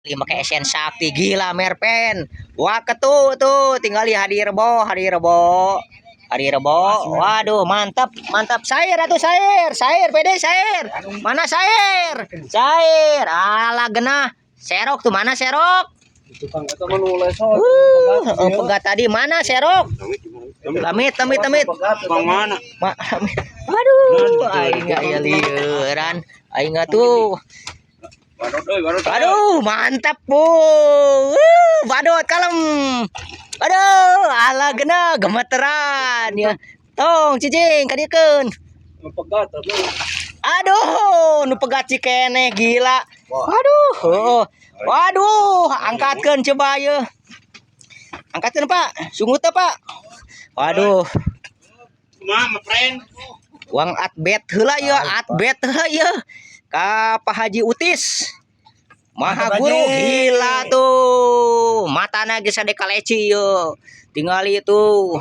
Lima ke esen sakti gila merpen. Wah tuh tinggal di hari rebo. Waduh mantap sair atuh sair pede sair. Mana sair? Sair. Alah genah. Serok tuh mana serok? Pegat tadi mana serok? Lamit. Bang mana? Waduh, aing aya lieuran. Aing tuh. Aduh, mantap, Bu. Badut kalem. Aduh, ala gena gemeteran ya. Tong cicing kadiekeun. Aduh, nu pegat cikene gila. Waduh, angkatkeun coba ye. Angkatkeun, Pak. Sungut teh, Pak. Waduh. Kumaha, friend? Uang atbet heula ye, ka Pak Haji Utis. Maha Guru gila tuh. Matana geus ade kaleci ye. Tinggal itu